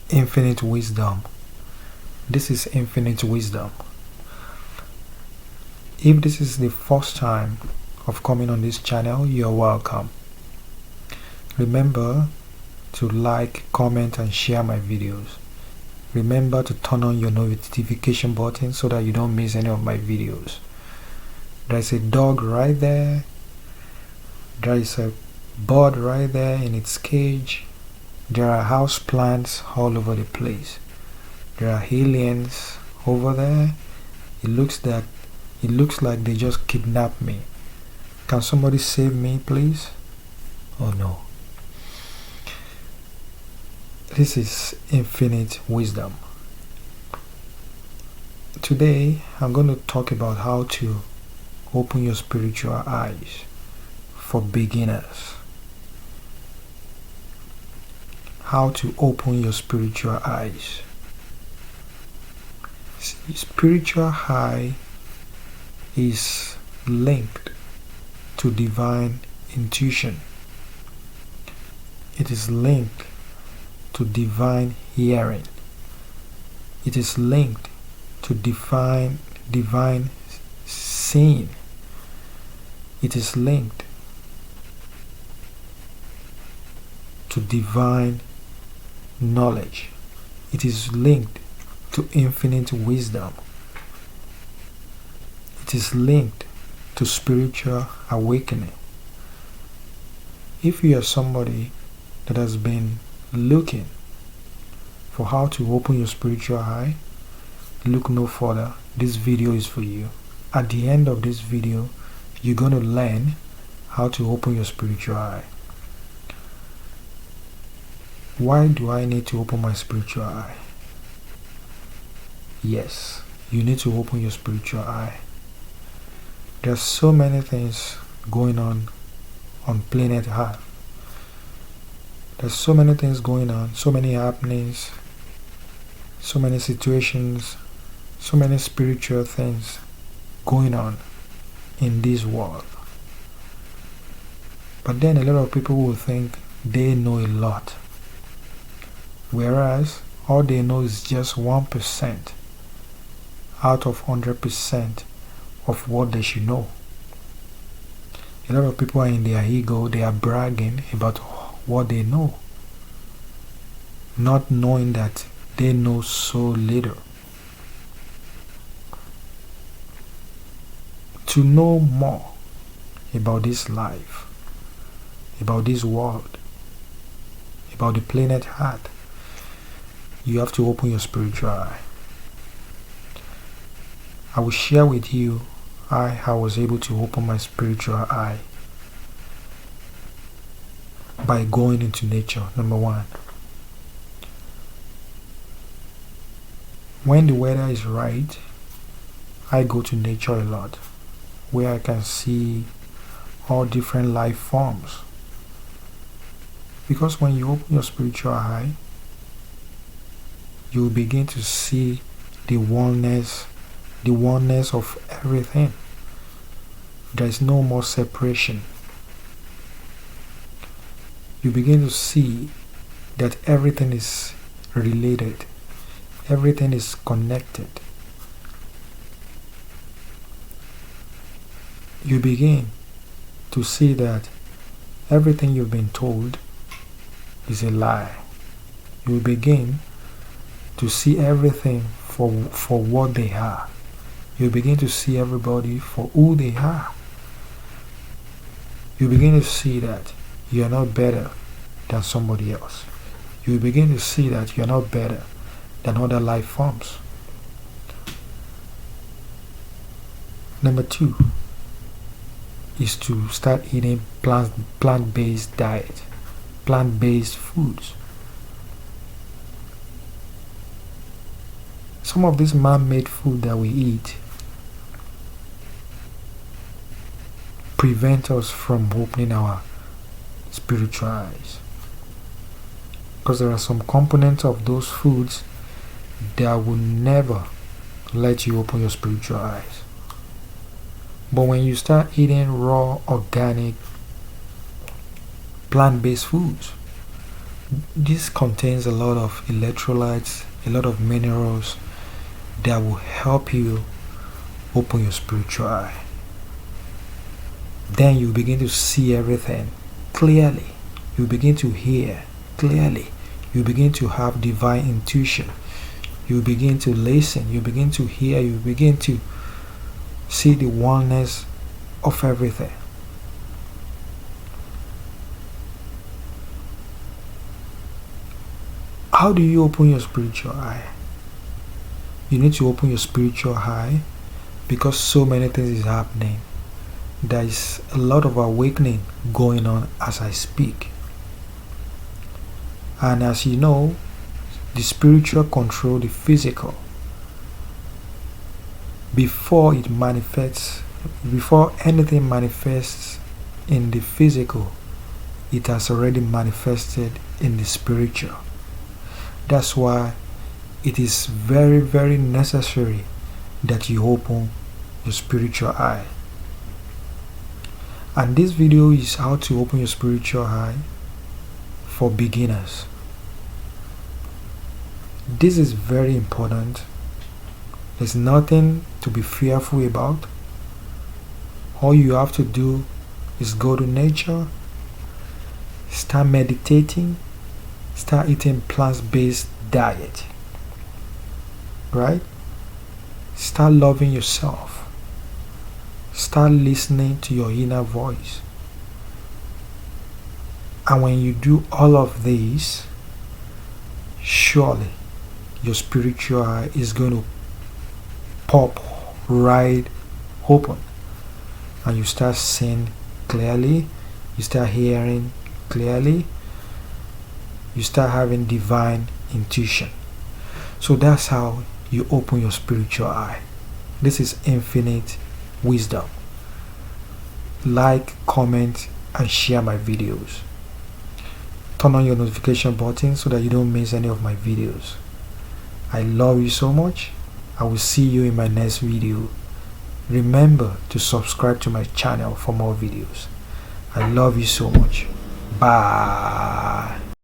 infinite wisdom. This is infinite wisdom. If this is the first time of coming on this channel, you're welcome. Remember to like, comment and share my videos. Remember to turn on your notification button so that you don't miss any of my videos. There's a dog right there. There is a bird right there in its cage. There are house plants all over the place. There are aliens over there. It looks like they just kidnapped me. Can somebody save me, please? Oh no. This is infinite wisdom. Today, I'm going to talk about how to open your spiritual eyes for beginners. How to open your spiritual eyes. Spiritual eye is linked to divine intuition. It is linked to divine hearing. It is linked to divine seeing. It is linked to divine knowledge. It is linked to infinite wisdom. It is linked to spiritual awakening. If you are somebody that has been looking for how to open your spiritual eye, look no further. This video is for you. At the end of this video, you're going to learn how to open your spiritual eye. Why do I need to open my spiritual eye? Yes, you need to open your spiritual eye. There's so many things going on planet Earth. There's so many things going on, so many happenings, so many situations, so many spiritual things going on in this world. But then a lot of people will think they know a lot, whereas all they know is just 1% out of 100% of what they should know. A lot of people are in their ego, they are bragging about what they know, not knowing that they know so little. To know more about this life, about this world, about the planet Earth, you have to open your spiritual eye. I will share with you how I was able to open my spiritual eye by going into nature. Number one, when the weather is right, I go to nature a lot, where I can see all different life forms. Because when you open your spiritual eye, you will begin to see the oneness of everything. There is no more separation. You begin to see that everything is related, everything is connected. You begin to see that everything you've been told is a lie. You begin to see everything for what they are. You begin to see everybody for who they are. You begin to see that you are not better than somebody else. You begin to see that you are not better than other life forms. Number two is to start eating plant-based diet, plant-based foods. Some of this man-made food that we eat prevent us from opening our spiritual eyes, because there are some components of those foods that will never let you open your spiritual eyes. But when you start eating raw, organic, plant-based foods, This contains a lot of electrolytes, a lot of minerals that will help you open your spiritual eye. Then you begin to see everything clearly. You begin to hear clearly. You begin to have divine intuition. You begin to listen. You begin to hear. You begin to see the oneness of everything. How do you open your spiritual eye? You need to open your spiritual eye because so many things is happening. There is a lot of awakening going on as I speak. And as you know, the spiritual control the physical. Before it manifests, before anything manifests in the physical, it has already manifested in the spiritual. That's why it is very, very necessary that you open your spiritual eye. And this video is how to open your spiritual eye for beginners. This is very important. There's nothing to be fearful about. All you have to do is go to nature, start meditating, start eating plant-based diet, right? Start loving yourself. Start listening to your inner voice. And when you do all of these, surely your spiritual eye is going to pop right open. And you start seeing clearly, you start hearing clearly, you start having divine intuition. So that's how you open your spiritual eye. This is infinite wisdom. Like, comment, and share my videos. Turn on your notification button so that you don't miss any of my videos. I love you so much. I will see you in my next video. Remember to subscribe to my channel for more videos. I love you so much. Bye.